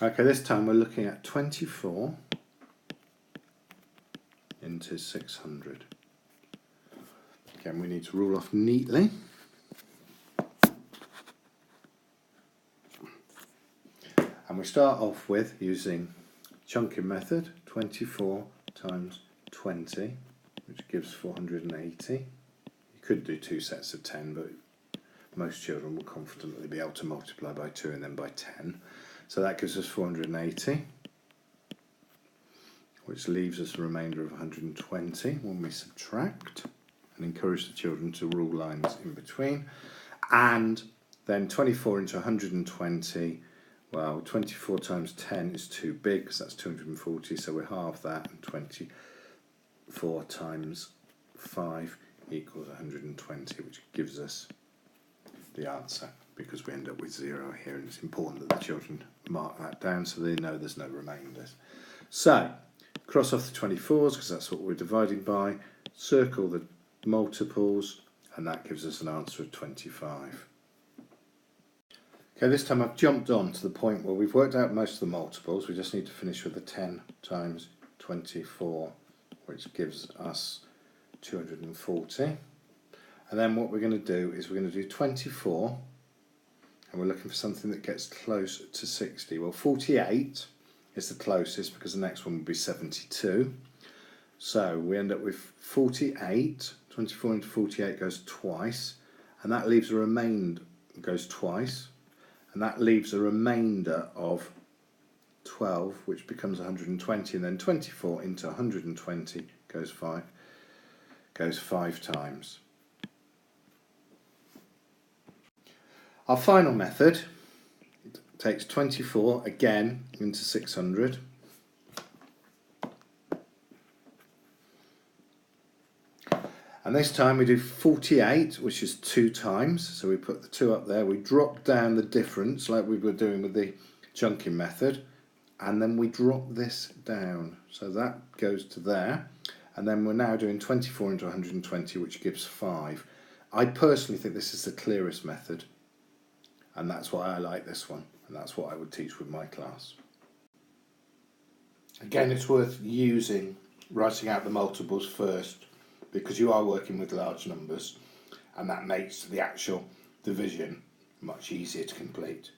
Okay, this time we're looking at 24 into 600. Again, we need to rule off neatly. And we start off with using chunking method, 24 times 20, which gives 480. You could do 2 sets of 10, but most children will confidently be able to multiply by 2 and then by 10. So that gives us 480, which leaves us a remainder of 120 when we subtract, and encourage the children to rule lines in between. And then 24 into 120, well, 24 times 10 is too big because that's 240, so we halve that, and 24 times 5 equals 120, which gives us the answer, because we end up with 0 here, and it's important that the children mark that down so they know there's no remainders. So, cross off the 24s because that's what we're dividing by, circle the multiples, and that gives us an answer of 25. Okay, this time I've jumped on to the point where we've worked out most of the multiples. We just need to finish with the 10 times 24, which gives us 240. And then what we're going to do is we're going to do 24, and we're looking for something that gets close to 60. Well, 48 is the closest because the next one would be 72. So we end up with 48. 24 into 48 goes twice, and that leaves a remainder, goes twice, and that leaves a remainder of 12, which becomes 120, and then 24 into 120 goes 5 times. Our final method takes 24 again into 600. And this time we do 48, which is 2 times. So we put the 2 up there, we drop down the difference like we were doing with the chunking method, and then we drop this down. So that goes to there. And then we're now doing 24 into 120, which gives 5. I personally think this is the clearest method, and that's why I like this one, and that's what I would teach with my class. Again, it's worth writing out the multiples first, because you are working with large numbers, and that makes the actual division much easier to complete.